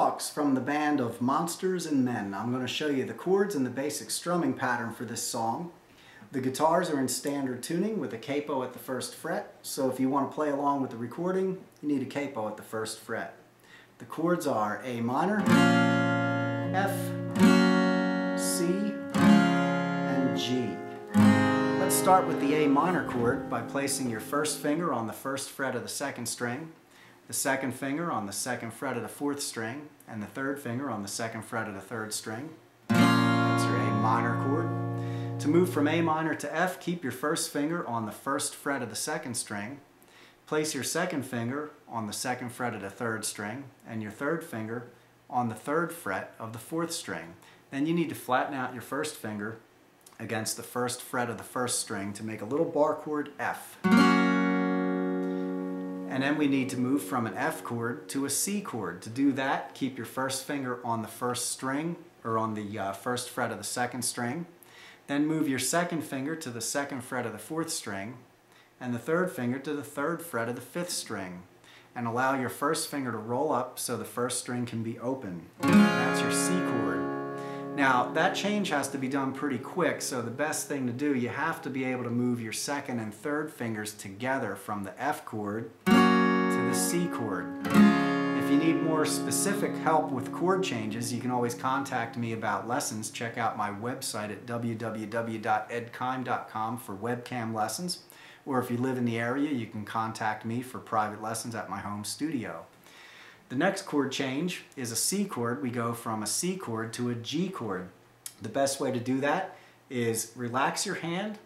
Talks from the band of Monsters and Men. I'm going to show you the chords and the basic strumming pattern for this song. The guitars are in standard tuning with a capo at the first fret, so if you want to play along with the recording, you need a capo at the first fret. The chords are A minor, F, C, and G. Let's start with the A minor chord by placing your first finger on the first fret of the second string, the second finger on the second fret of the fourth string, and the third finger on the second fret of the third string. That's your A minor chord. To move from A minor to F, keep your first finger on the first fret of the second string. Place your second finger on the second fret of the third string, and your third finger on the third fret of the fourth string. Then you need to flatten out your first finger against the first fret of the first string to make a little bar chord F. And then we need to move from an F chord to a C chord. To do that, keep your first finger on the first string, or on the first fret of the second string. Then move your second finger to the second fret of the fourth string, and the third finger to the third fret of the fifth string. And allow your first finger to roll up so the first string can be open. That's your C chord. Now, that change has to be done pretty quick, so the best thing to do, you have to be able to move your second and third fingers together from the F chord to the C chord. If you need more specific help with chord changes, you can always contact me about lessons. Check out my website at www.edkime.com for webcam lessons. Or if you live in the area, you can contact me for private lessons at my home studio. The next chord change is a C chord. We go from a C chord to a G chord. The best way to do that is relax your hand,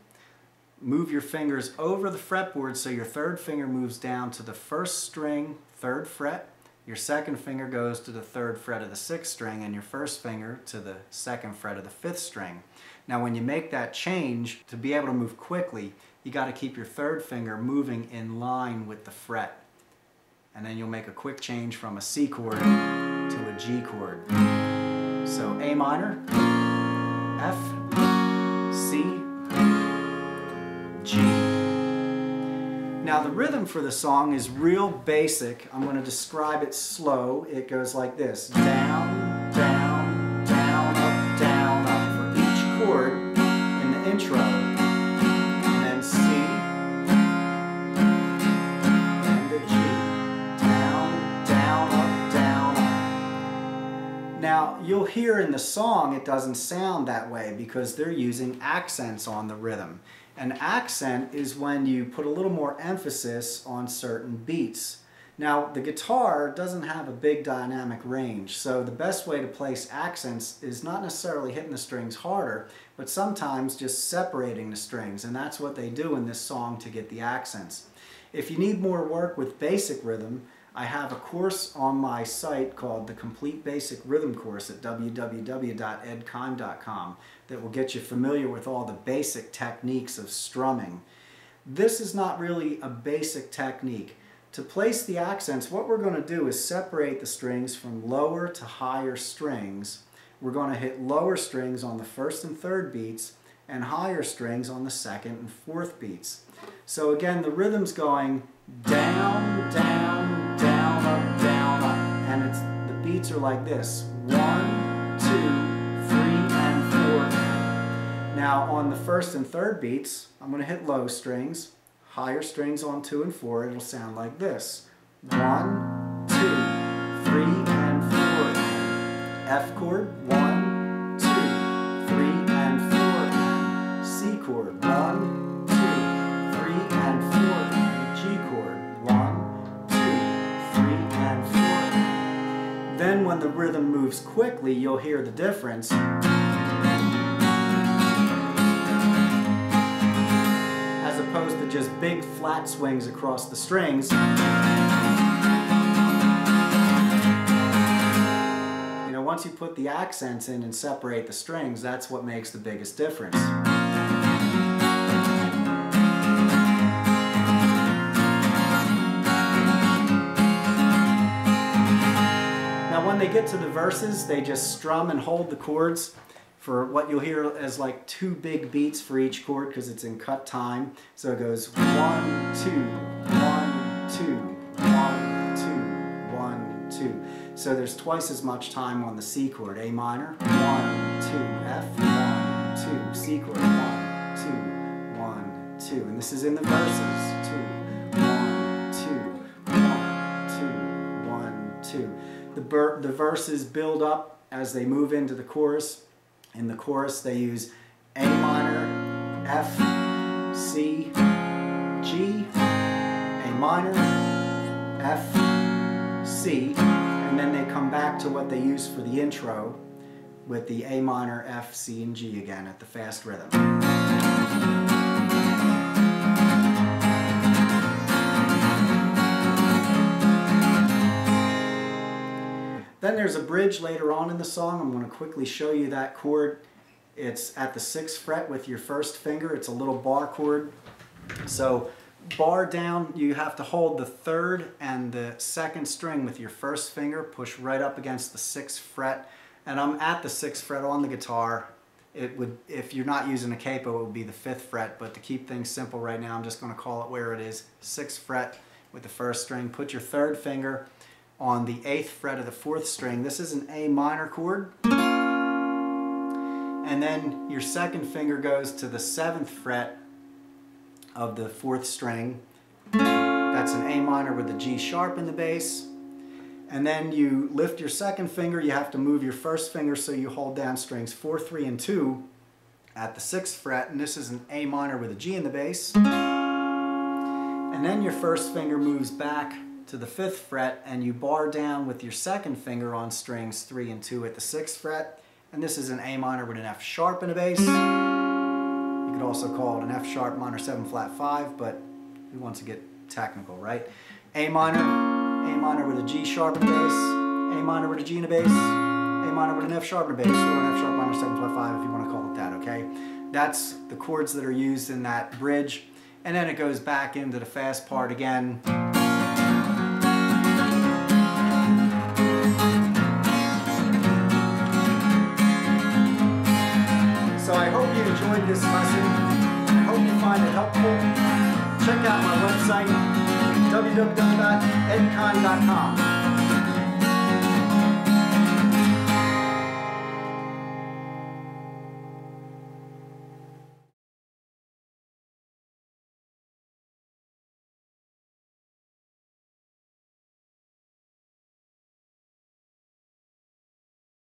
move your fingers over the fretboard so your third finger moves down to the first string, third fret, your second finger goes to the third fret of the sixth string, and your first finger to the second fret of the fifth string. Now when you make that change, to be able to move quickly, you got to keep your third finger moving in line with the fret. And then you'll make a quick change from a C chord to a G chord. So A minor, F, C, G. Now the rhythm for the song is real basic. I'm going to describe it slow. It goes like this: down, down, down, up for each chord in the intro. And then C, and the G. Now, you'll hear in the song it doesn't sound that way because they're using accents on the rhythm. An accent is when you put a little more emphasis on certain beats. Now, the guitar doesn't have a big dynamic range, so the best way to place accents is not necessarily hitting the strings harder, but sometimes just separating the strings, and that's what they do in this song to get the accents. If you need more work with basic rhythm, I have a course on my site called the Complete Basic Rhythm Course at www.edkime.com that will get you familiar with all the basic techniques of strumming. This is not really a basic technique. To place the accents, what we're going to do is separate the strings from lower to higher strings. We're going to hit lower strings on the first and third beats and higher strings on the second and fourth beats. So again, the rhythm's going down, down, down, up, and the beats are like this: 1, 2, 3, and 4. Now on the first and third beats, I'm going to hit low strings, higher strings on 2 and 4. It'll sound like this: 1, 2, 3, and 4. F chord, 1, 2, 3, and 4. C chord, 1, 2, 3, and 4. G chord, 1, 2, 3, and 4. Then when the rhythm moves quickly, you'll hear the difference. As opposed to just big flat swings across the strings. You know, once you put the accents in and separate the strings, that's what makes the biggest difference. When they get to the verses, they just strum and hold the chords for what you'll hear as like 2 big beats for each chord because it's in cut time. So it goes 1, 2, 1, 2, 1, 2, 1, 2. So there's twice as much time on the C chord. A minor, 1, 2, F, 1, 2, C chord, 1, 2, 1, 2. And this is in the verses. 2, 1, 2, 1, 2, 1, 2. The verses build up as they move into the chorus. In the chorus they use A minor, F, C, G, A minor, F, C, and then they come back to what they use for the intro with the A minor, F, C, and G again at the fast rhythm. Then there's a bridge later on in the song. I'm going to quickly show you that chord. It's at the 6th fret with your first finger. It's a little bar chord. So bar down, you have to hold the 3rd and the 2nd string with your first finger, push right up against the 6th fret. And I'm at the 6th fret on the guitar. It would, if you're not using a capo, it would be the 5th fret, but to keep things simple right now, I'm just going to call it where it is. 6th fret with the first string. Put your 3rd finger on the 8th fret of the 4th string. This is an A minor chord. And then your 2nd finger goes to the 7th fret of the 4th string. That's an A minor with a G sharp in the bass. And then you lift your 2nd finger. You have to move your 1st finger so you hold down strings 4, 3, and 2 at the 6th fret. And this is an A minor with a G in the bass. And then your 1st finger moves back to the 5th fret and you bar down with your 2nd finger on strings 3 and 2 at the 6th fret. And this is an A minor with an F sharp in the bass. You could also call it an F sharp minor 7 flat 5, but we want to get technical, right? A minor with a G sharp in the bass, A minor with a G in the bass, A minor with an F sharp in the bass, or an F sharp minor 7 flat 5 if you want to call it that, okay? That's the chords that are used in that bridge. And then it goes back into the fast part again. So I hope you enjoyed this lesson. I hope you find it helpful. Check out my website, www.edkind.com.